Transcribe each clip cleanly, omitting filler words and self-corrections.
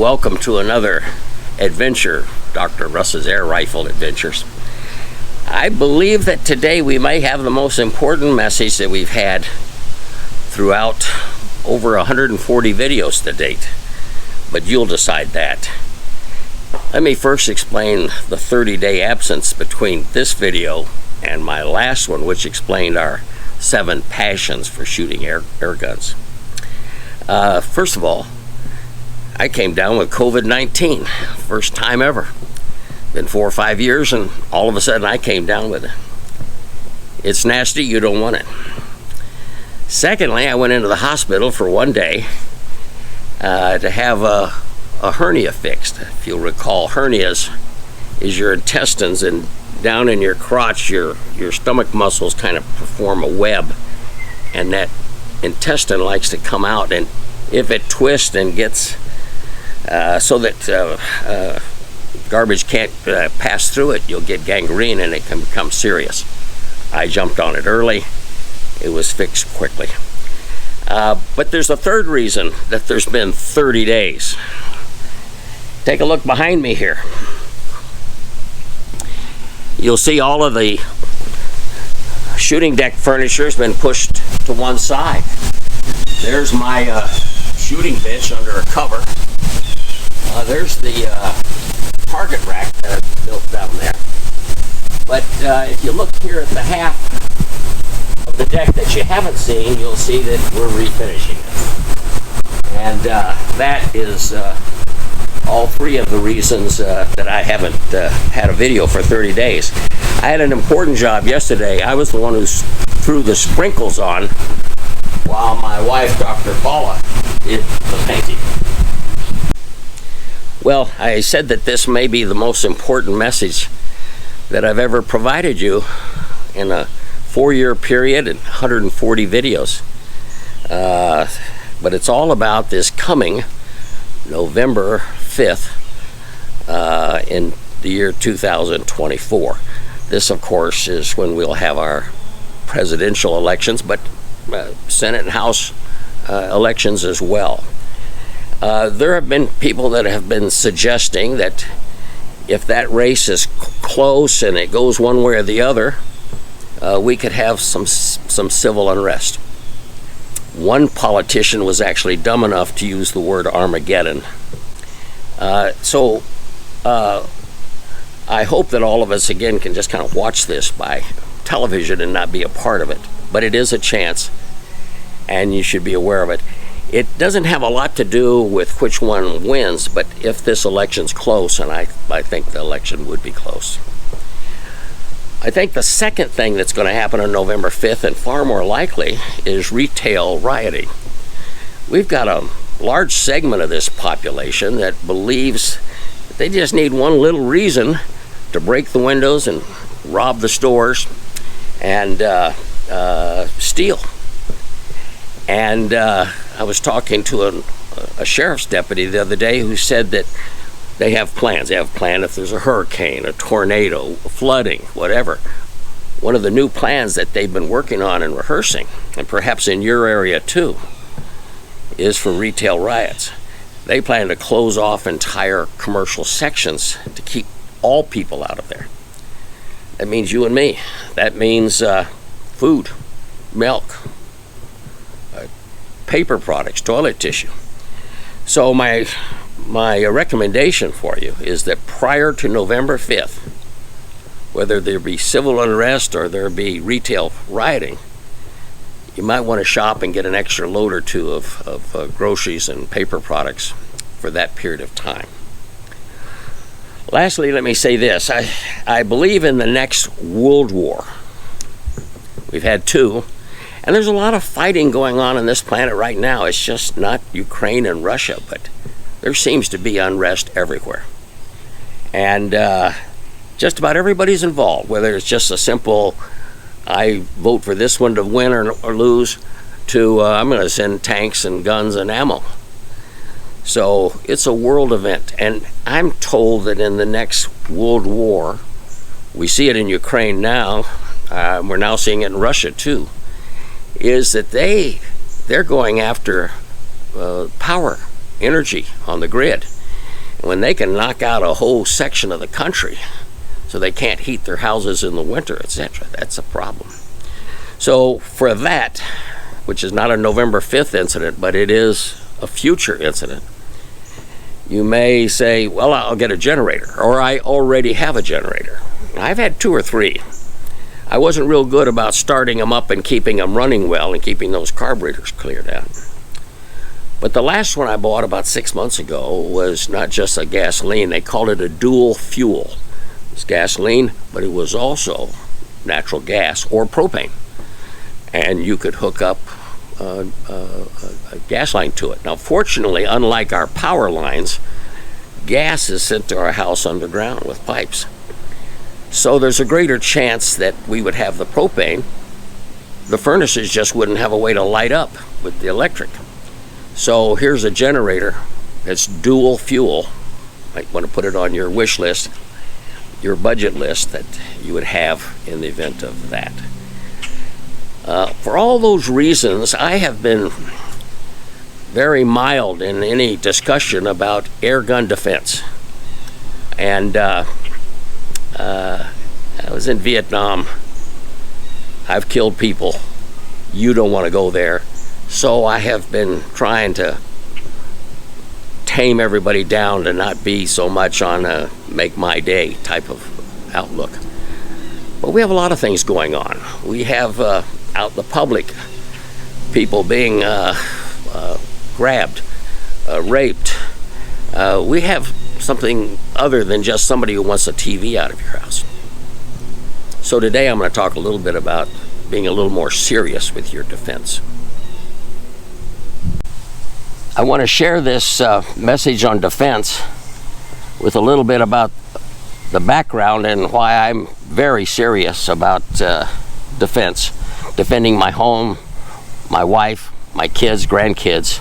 welcome to another adventure, Dr. Russ's Air Rifle Adventures. I believe that today we may have the most important message that we've had throughout over 140 videos to date, but you'll decide that. Let me first explain the 30-day absence between this video and my last one, which explained our 7 passions for shooting air guns. First of all, I came down with COVID-19, first time ever. Been 4 or 5 years, and all of a sudden I came down with it. It's nasty, you don't want it. Secondly, I went into the hospital for 1 day to have a hernia fixed. If you'll recall, hernias is your intestines, and down in your crotch, your stomach muscles kind of perform a web, and that intestine likes to come out, and if it twists and gets so that garbage can't pass through it, you'll get gangrene and it can become serious. I jumped on it early. It was fixed quickly. But there's a third reason that there's been 30 days. Take a look behind me here. You'll see all of the shooting deck furniture has been pushed to one side. There's my shooting bench under a cover. There's the target rack that I built down there. But if you look here at the half of the deck that you haven't seen, you'll see that we're refinishing it. And that is all 3 of the reasons that I haven't had a video for 30 days. I had an important job yesterday. I was the one who threw the sprinkles on while my wife, Dr. Paula, did the painting. Well, I said that this may be the most important message that I've ever provided you in a 4-year period and 140 videos. But it's all about this coming November 5th in the year 2024. This, of course, is when we'll have our presidential elections, but Senate and House elections as well. There have been people that have been suggesting that if that race is close and it goes one way or the other, we could have some civil unrest. One politician was actually dumb enough to use the word Armageddon. So I hope that all of us, again, can just kind of watch this by television and not be a part of it. But it is a chance, and you should be aware of it. It doesn't have a lot to do with which one wins, but if this election's close, and I think the election would be close. I think the second thing that's going to happen on November 5th, and far more likely, is retail rioting. We've got a large segment of this population that believes that they just need one little reason to break the windows and rob the stores and steal. And I was talking to a sheriff's deputy the other day who said that they have plans. They have a plan if there's a hurricane, a tornado, flooding, whatever. One of the new plans that they've been working on and rehearsing, and perhaps in your area too, is for retail riots. They plan to close off entire commercial sections to keep all people out of there. That means you and me. That means food, milk, paper products, toilet tissue. So my recommendation for you is that prior to November 5th, whether there be civil unrest or there be retail rioting, you might want to shop and get an extra load or two of groceries and paper products for that period of time. Lastly, let me say this. I believe in the next world war. We've had 2. And there's a lot of fighting going on this planet right now. It's just not Ukraine and Russia, but there seems to be unrest everywhere. And just about everybody's involved, whether it's just a simple, I vote for this one to win or lose, to I'm going to send tanks and guns and ammo. So it's a world event. And I'm told that in the next world war, we see it in Ukraine now, we're now seeing it in Russia too, is that they're going after power, energy on the grid. when they can knock out a whole section of the country so they can't heat their houses in the winter, etc., that's a problem. So for that, which is not a November 5th incident, but it is a future incident, you may say, well, I'll get a generator, or I already have a generator. I've had 2 or 3. I wasn't real good about starting them up and keeping them running well and keeping those carburetors cleared out. But the last one I bought about 6 months ago was not just a gasoline. They called it a dual fuel. It was gasoline, but it was also natural gas or propane. And you could hook up a gas line to it. Now, fortunately, unlike our power lines, gas is sent to our house underground with pipes. So there's a greater chance that we would have the propane. The furnaces just wouldn't have a way to light up with the electric. So here's a generator that's dual fuel. Might want to put it on your wish list, your budget list that you would have in the event of that. For all those reasons, I have been very mild in any discussion about air gun defense. And I was in Vietnam. I've killed people. You don't want to go there. So I have been trying to tame everybody down to not be so much on a make my day type of outlook. But we have a lot of things going on. We have out the public people being grabbed, raped. We have something other than just somebody who wants a TV out of your house. So today I'm going to talk a little bit about being a little more serious with your defense. I want to share this message on defense with a little bit about the background and why I'm very serious about defense, defending my home, my wife, my kids, grandkids.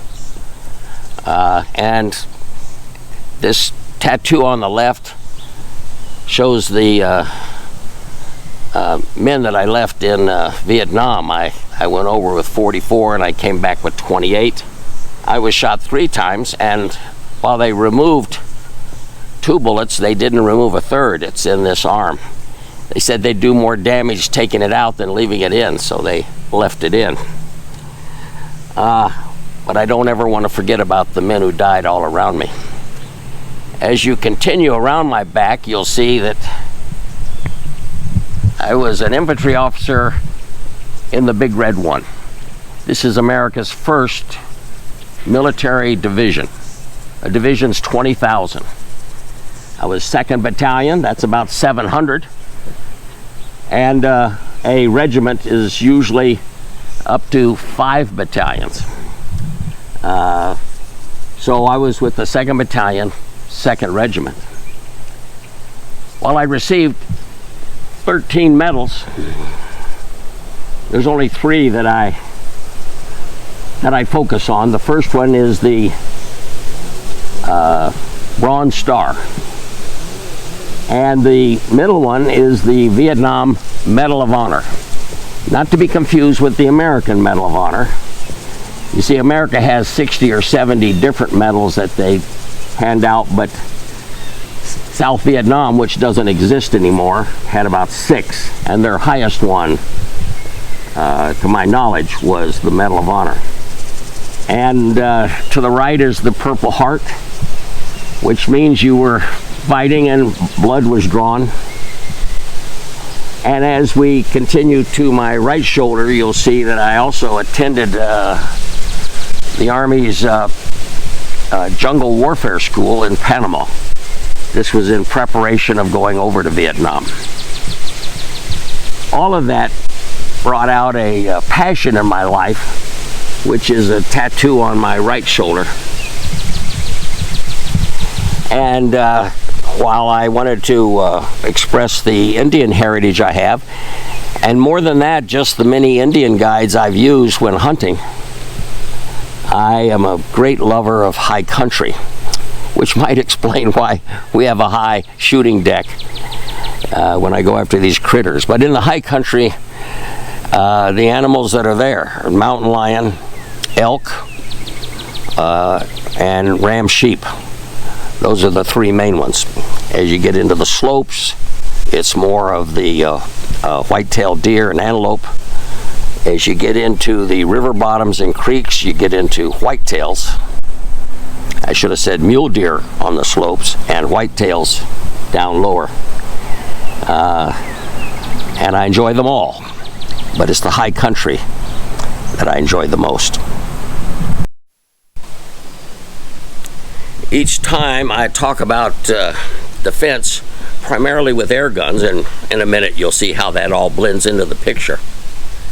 And this tattoo on the left shows the men that I left in Vietnam. I went over with 44 and I came back with 28. I was shot 3 times, and while they removed 2 bullets, they didn't remove a third. It's in this arm. They said they'd do more damage taking it out than leaving it in, so they left it in. But I don't ever want to forget about the men who died all around me. As you continue around my back, you'll see that I was an infantry officer in the Big Red One. This is America's first military division. A division's 20,000. I was 2nd Battalion, that's about 700. And a regiment is usually up to 5 battalions. So I was with the 2nd Battalion, 2nd Regiment. While I received 13 medals, there's only 3 that I focus on. The first one is the Bronze Star. And the middle one is the Vietnam Medal of Honor. Not to be confused with the American Medal of Honor. You see, America has 60 or 70 different medals that they hand out, but South Vietnam, which doesn't exist anymore, had about 6, and their highest one, to my knowledge, was the Medal of Honor. And to the right is the Purple Heart, which means you were fighting and blood was drawn. And as we continue to my right shoulder, you'll see that I also attended the Army's jungle warfare school in Panama. This was in preparation of going over to Vietnam. All of that brought out a passion in my life, which is a tattoo on my right shoulder. And while I wanted to express the Indian heritage I have, and more than that, just the many Indian guides I've used when hunting, I am a great lover of high country, which might explain why we have a high shooting deck when I go after these critters. But in the high country, the animals that are there are mountain lion, elk, and ram sheep. Those are the three main ones. As you get into the slopes, it's more of the white-tailed deer and antelope. As you get into the river bottoms and creeks, you get into whitetails. I should have said mule deer on the slopes and whitetails down lower. And I enjoy them all, but it's the high country that I enjoy the most. Each time I talk about defense, primarily with air guns, and in a minute you'll see how that all blends into the picture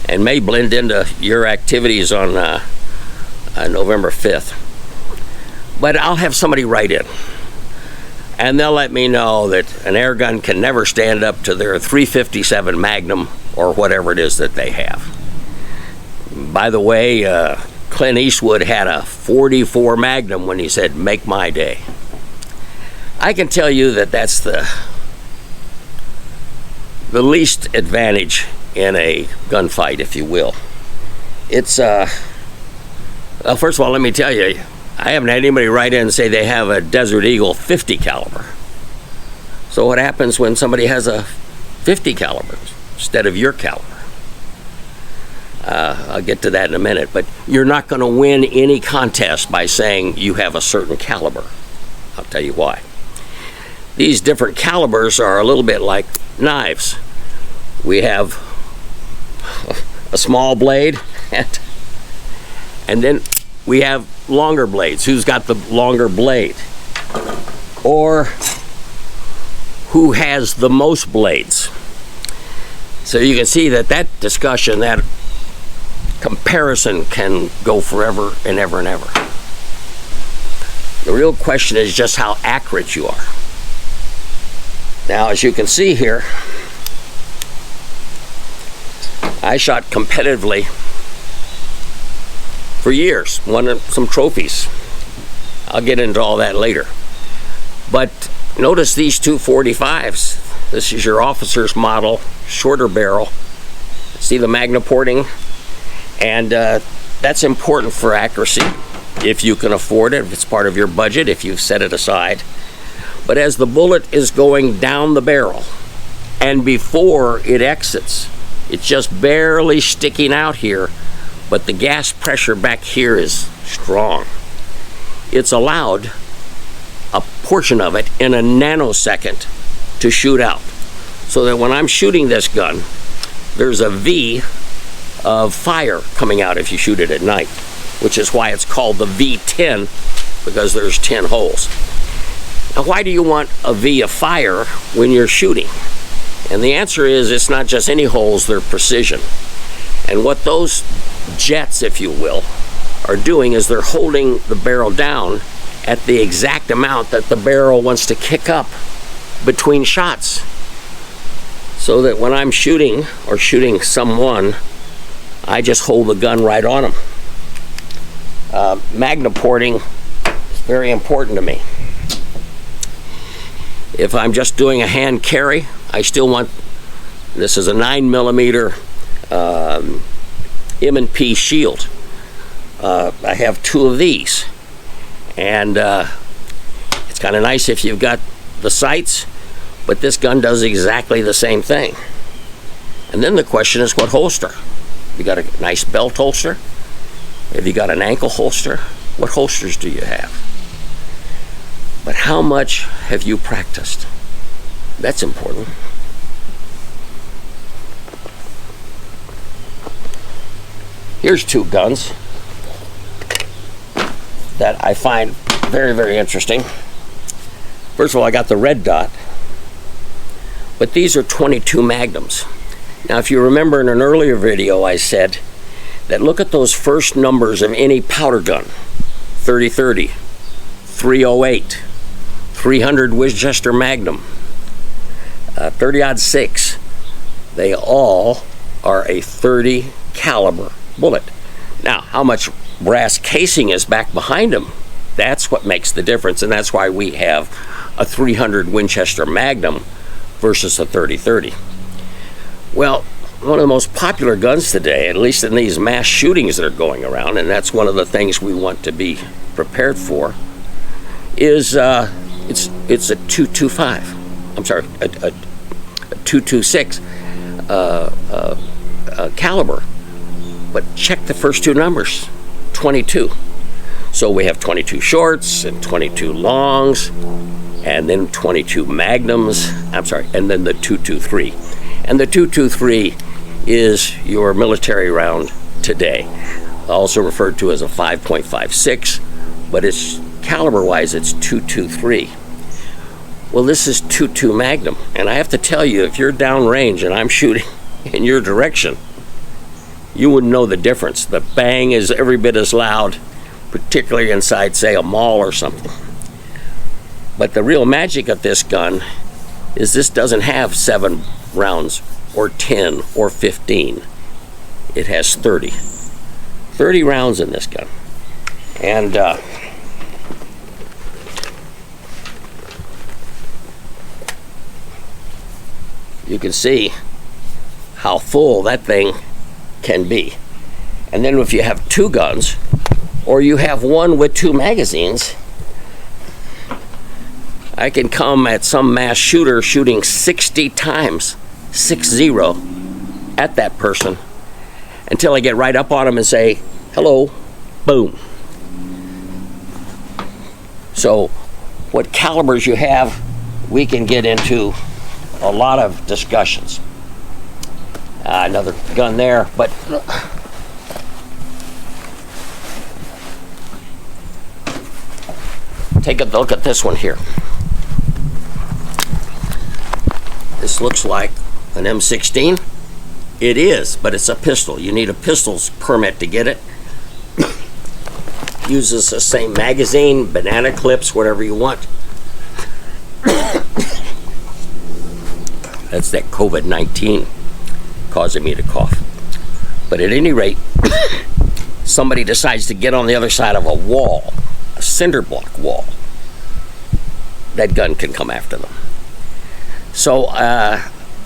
and may blend into your activities on November 5th. But I'll have somebody write in, and they'll let me know that an air gun can never stand up to their .357 Magnum or whatever it is that they have. By the way, Clint Eastwood had a .44 Magnum when he said, "Make my day." I can tell you that that's the least advantage in a gunfight, if you will. It's, well, first of all, let me tell you, I haven't had anybody write in and say they have a Desert Eagle 50 caliber. So what happens when somebody has a 50 caliber instead of your caliber? I'll get to that in a minute, but you're not going to win any contest by saying you have a certain caliber. I'll tell you why. These different calibers are a little bit like knives. We have a small blade, and then we have longer blades. Who's got the longer blade? Or who has the most blades? So you can see that discussion, that comparison can go forever and ever and ever. The real question is just how accurate you are. Now, as you can see here, I shot competitively for years, won some trophies. I'll get into all that later. But notice these two 45s. This is your officer's model, shorter barrel. See the Magnaporting? And that's important for accuracy, if you can afford it, if it's part of your budget, if you've set it aside. But as the bullet is going down the barrel, and before it exits, it's just barely sticking out here, but the gas pressure back here is strong. It's allowed a portion of it in a nanosecond to shoot out. So that when I'm shooting this gun, there's a V of fire coming out if you shoot it at night, which is why it's called the V10, because there's 10 holes. Now, why do you want a V of fire when you're shooting? And the answer is it's not just any holes, they're precision. And what those jets, if you will, are doing is they're holding the barrel down at the exact amount that the barrel wants to kick up between shots. So that when I'm shooting or shooting someone, I just hold the gun right on them. Magnaporting is very important to me. If I'm just doing a hand carry, I still want, this is a 9mm M&P shield. I have two of these. And it's kind of nice if you've got the sights, but this gun does exactly the same thing. And then the question is, what holster? You got a nice belt holster? Have you got an ankle holster? What holsters do you have? But how much have you practiced? That's important. Here's two guns that I find very, very interesting. First of all, I got the red dot, but these are 22 Magnums. Now, if you remember in an earlier video, I said that look at those first numbers of any powder gun: 30-30, 308, 300 Winchester Magnum, 30-06. They all are a 30 caliber bullet. Now, how much brass casing is back behind them? That's what makes the difference, and that's why we have a 300 Winchester Magnum versus a 30-30. Well, one of the most popular guns today, at least in these mass shootings that are going around, and that's one of the things we want to be prepared for, is It's a 225. I'm sorry, a 226 caliber. But check the first two numbers, 22. So we have 22 shorts and 22 longs, and then 22 magnums. I'm sorry, and then the 223. And the 223 is your military round today, also referred to as a 5.56, but it's caliber-wise, it's 223. Well, this is 22 Magnum, and I have to tell you, if you're downrange and I'm shooting in your direction, you wouldn't know the difference. The bang is every bit as loud, particularly inside, say, a mall or something. But the real magic of this gun is this doesn't have 7 rounds or 10 or 15. It has 30. 30 rounds in this gun. And you can see how full that thing can be. And then if you have 2 guns, or you have one with 2 magazines, I can come at some mass shooter shooting 60 times, 60, at that person until I get right up on him and say, hello, boom. So what calibers you have, we can get into a lot of discussions. Another gun there, but take a look at this one here. This looks like an M16. It is, but it's a pistol. You need a pistol's permit to get it. Uses the same magazine, banana clips, whatever you want. That's that COVID-19 causing me to cough. But at any rate, somebody decides to get on the other side of a wall, a cinder block wall. That gun can come after them. So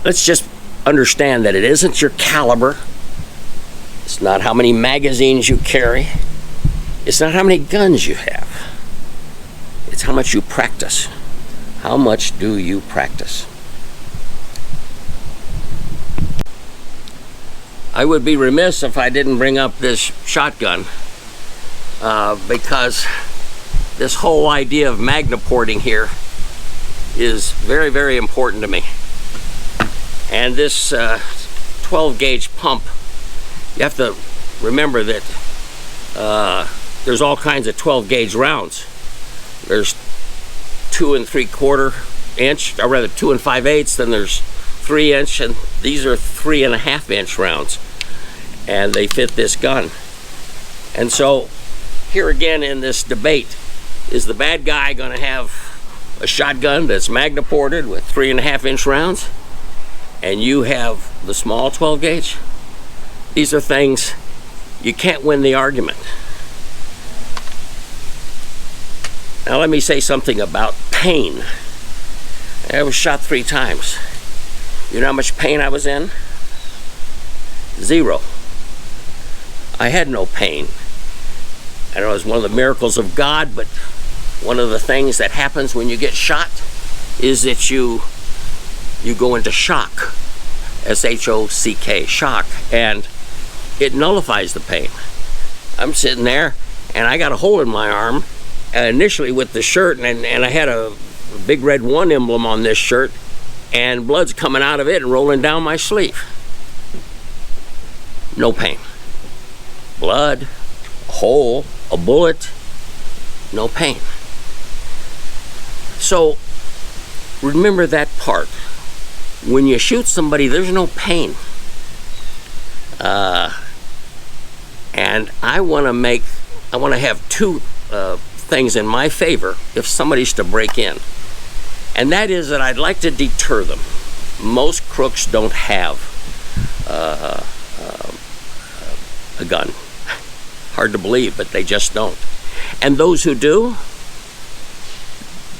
let's just understand that it isn't your caliber. It's not how many magazines you carry. It's not how many guns you have. It's how much you practice. How much do you practice? I would be remiss if I didn't bring up this shotgun because this whole idea of magnaporting here is very, very important to me. And this 12 gauge pump, you have to remember that there's all kinds of 12 gauge rounds. There's 2 3/4 inch, or rather 2 5/8, then there's 3 inch, and these are 3 1/2 inch rounds, and they fit this gun. And so here again in this debate, is the bad guy going to have a shotgun that's magnaported with 3 1/2 inch rounds, and you have the small 12 gauge? These are things you can't win the argument. Now let me say something about pain. I was shot 3 times. You know how much pain I was in? 0. I had no pain. I know it's one of the miracles of God, but one of the things that happens when you get shot is that you go into shock. S-H-O-C-K, shock, and it nullifies the pain. I'm sitting there and I got a hole in my arm, initially with the shirt, and I had a big red 1 emblem on this shirt, and blood's coming out of it and rolling down my sleeve. No pain. Blood, a hole, a bullet, no pain. So remember that part. When you shoot somebody, there's no pain. And I want to have 2 things in my favor if somebody's to break in. And that is that I'd like to deter them. Most crooks don't have a gun. Hard to believe, but they just don't. And those who do,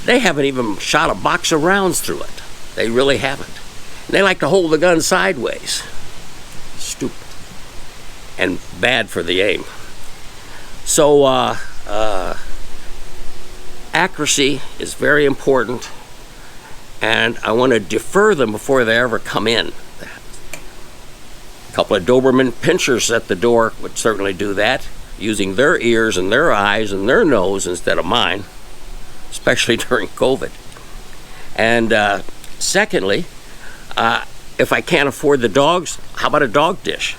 they haven't even shot a box of rounds through it. They really haven't. And they like to hold the gun sideways. Stupid. And bad for the aim. So accuracy is very important, and I want to defer them before they ever come in. A couple of Doberman pinchers at the door would certainly do that, using their ears and their eyes and their nose instead of mine, especially during COVID. And secondly, if I can't afford the dogs, how about a dog dish?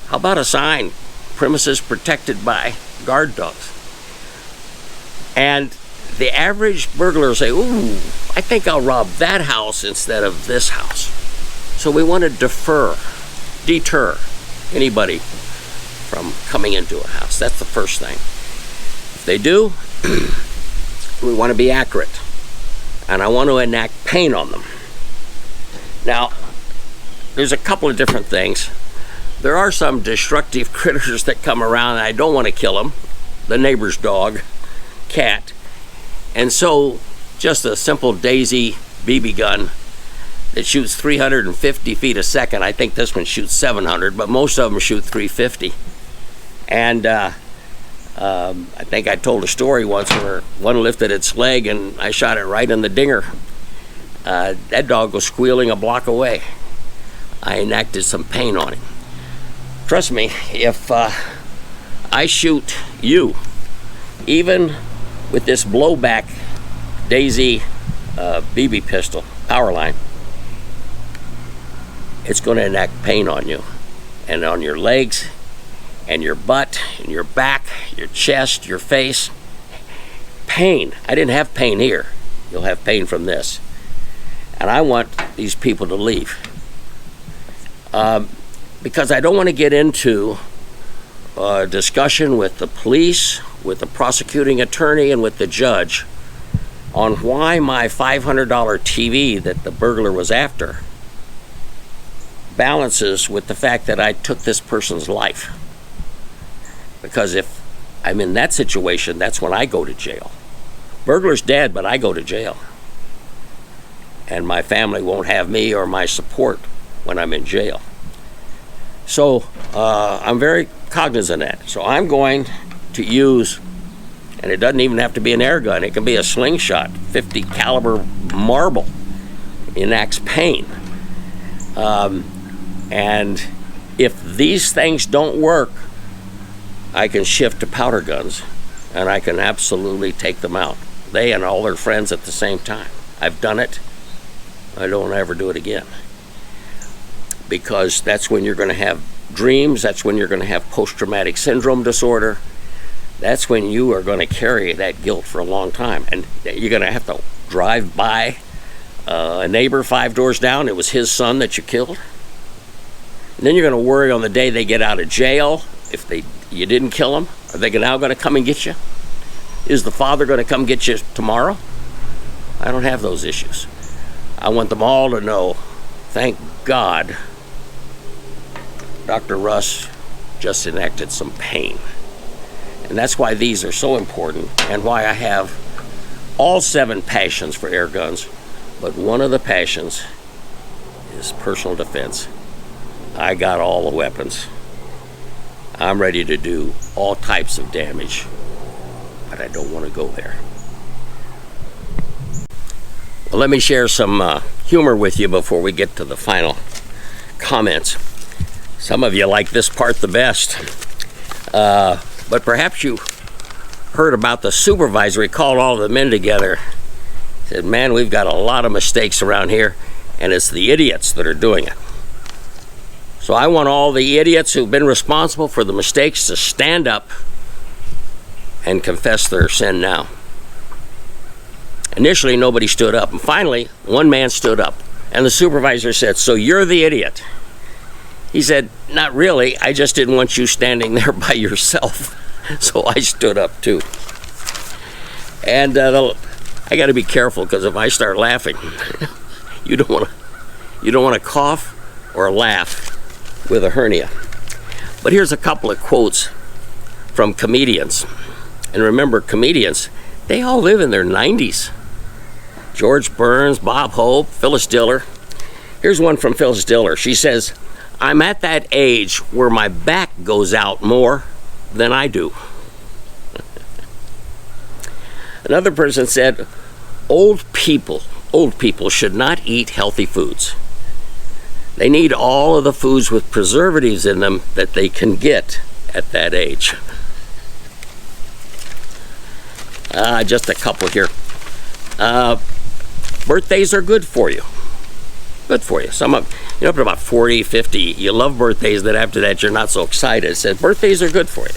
How about a sign, premises protected by guard dogs? And the average burglar will say, ooh, I think I'll rob that house instead of this house. So we want to deter anybody from coming into a house. That's the first thing. If they do, we want to be accurate. And I want to enact pain on them. Now, there's a couple of different things. There are some destructive critters that come around and I don't want to kill them. The neighbor's dog, cat. And so just a simple Daisy BB gun that shoots 350 feet a second. I think this one shoots 700, but most of them shoot 350. And I think I told a story once where one lifted its leg and I shot it right in the dinger. That dog was squealing a block away. I enacted some pain on him. Trust me, if I shoot you, even with this blowback Daisy BB pistol, power line, it's going to enact pain on you and on your legs and your butt and your back, your chest, your face. Pain. I didn't have pain here. You'll have pain from this. And I want these people to leave. Because I don't want to get into a discussion with the police, with the prosecuting attorney, and with the judge on why my $500 TV that the burglar was after balances with the fact that I took this person's life. Because if I'm in that situation, that's when I go to jail. Burglar's dead, but I go to jail. And my family won't have me or my support when I'm in jail. So I'm very cognizant of that. So I'm going to use, and it doesn't even have to be an air gun, it can be a slingshot, 50 caliber marble, enacts pain. And if these things don't work, I can shift to powder guns and I can absolutely take them out. They and all their friends at the same time. I've done it. I don't ever do it again. Because that's when you're going to have dreams, that's when you're going to have post-traumatic syndrome disorder. That's when you are going to carry that guilt for a long time. And you're going to have to drive by a neighbor 5 doors down. It was his son that you killed. And then you're going to worry on the day they get out of jail if you didn't kill them. Are they now going to come and get you? Is the father going to come get you tomorrow? I don't have those issues. I want them all to know, thank God, Dr. Russ just enacted some pain. And that's why these are so important and why I have all 7 passions for air guns. But one of the passions is personal defense. I got all the weapons. I'm ready to do all types of damage, but I don't want to go there. Well, let me share some humor with you before we get to the final comments. Some of you like this part the best, but perhaps you heard about the supervisor. He called all the men together. He said, man, we've got a lot of mistakes around here, and it's the idiots that are doing it. So I want all the idiots who've been responsible for the mistakes to stand up and confess their sin now. Initially, nobody stood up. And finally, one man stood up. And the supervisor said, so you're the idiot. He said, not really. I just didn't want you standing there by yourself. So I stood up too. And I got to be careful, because if I start laughing, you don't want to cough or laugh with a hernia. But here's a couple of quotes from comedians. And remember, comedians, they all live in their 90s. George Burns, Bob Hope, Phyllis Diller. Here's one from Phyllis Diller. She says, I'm at that age where my back goes out more than I do. Another person said, old people should not eat healthy foods. They need all of the foods with preservatives in them that they can get at that age. Just a couple here. Birthdays are good for you. Good for you. Some of you up to about 40, 50, you love birthdays, that after that you're not so excited. It says birthdays are good for you.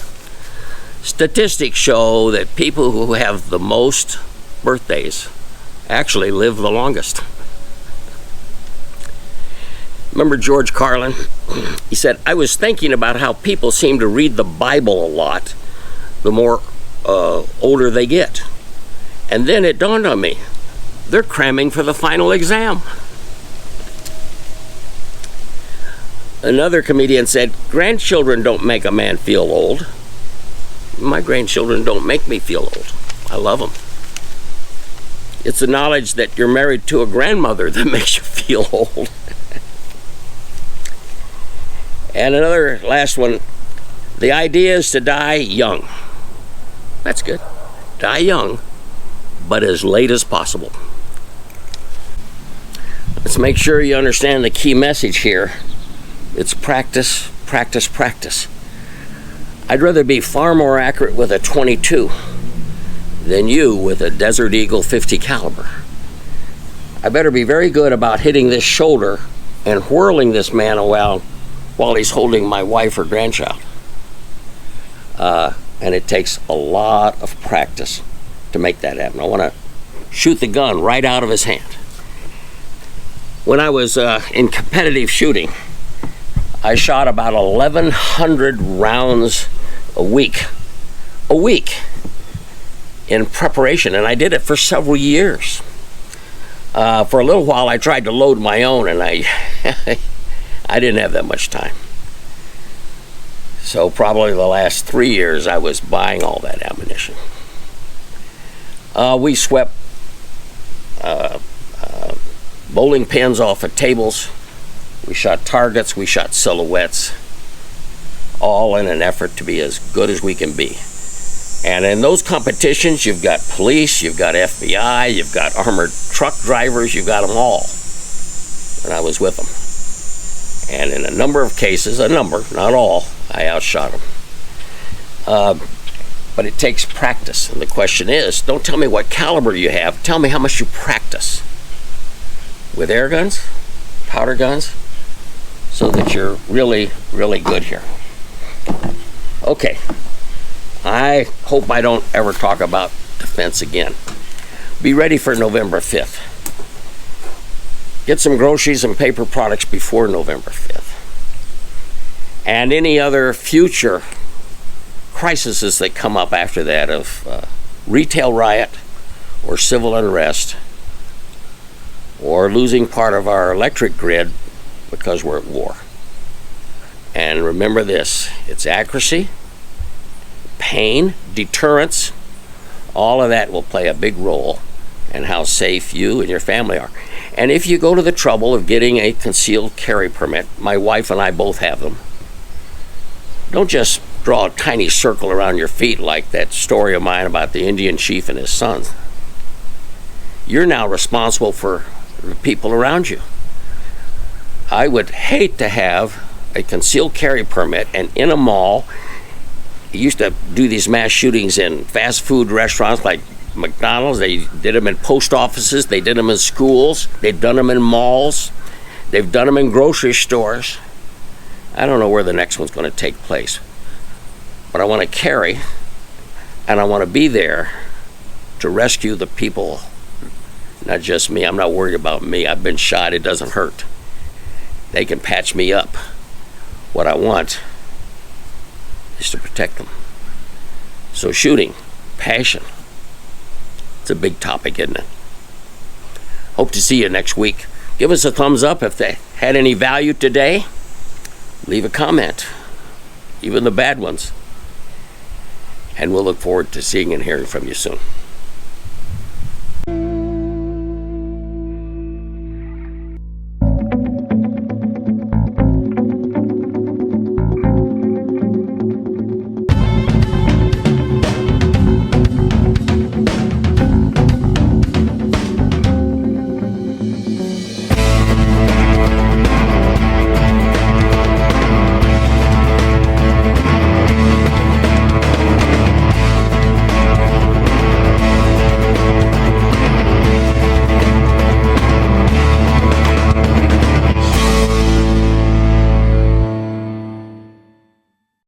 Statistics show that people who have the most birthdays actually live the longest. Remember George Carlin? He said, I was thinking about how people seem to read the Bible a lot the more older they get. And then it dawned on me, they're cramming for the final exam. Another comedian said, grandchildren don't make a man feel old. My grandchildren don't make me feel old. I love them. It's the knowledge that you're married to a grandmother that makes you feel old. And another last one, the idea is to die young. That's good. Die young, but as late as possible. Let's make sure you understand the key message here. It's practice, practice, practice. I'd rather be far more accurate with a .22 than you with a Desert Eagle 50 caliber. I better be very good about hitting this shoulder and whirling this man around while he's holding my wife or grandchild. And it takes a lot of practice to make that happen. I want to shoot the gun right out of his hand. When I was in competitive shooting, I shot about 1,100 rounds a week in preparation, and I did it for several years. For a little while I tried to load my own, and I didn't have that much time. So probably the last 3 years I was buying all that ammunition. We swept bowling pins off of tables. We shot targets, we shot silhouettes, all in an effort to be as good as we can be. And in those competitions, you've got police, you've got FBI, you've got armored truck drivers, you've got them all. And I was with them. And in a number of cases, not all, I outshot them. But it takes practice. And the question is, don't tell me what caliber you have, tell me how much you practice. With air guns, powder guns, so that you're really, really good here. Okay, I hope I don't ever talk about defense again. Be ready for November 5th. Get some groceries and paper products before November 5th. And any other future crises that come up after that of retail riot or civil unrest or losing part of our electric grid because we're at war. And remember this, it's accuracy, pain, deterrence, all of that will play a big role in how safe you and your family are. And if you go to the trouble of getting a concealed carry permit, my wife and I both have them, don't just draw a tiny circle around your feet like that story of mine about the Indian chief and his sons. You're now responsible for the people around you. I would hate to have a concealed carry permit and in a mall, you used to do these mass shootings in fast food restaurants like McDonald's, they did them in post offices, they did them in schools, they've done them in malls, they've done them in grocery stores. I don't know where the next one's going to take place. But I want to carry, and I want to be there to rescue the people, not just me. I'm not worried about me. I've been shot, it doesn't hurt. They can patch me up. What I want is to protect them. So shooting, passion, it's a big topic, isn't it? Hope to see you next week. Give us a thumbs up if they had any value today. Leave a comment, even the bad ones. And we'll look forward to seeing and hearing from you soon.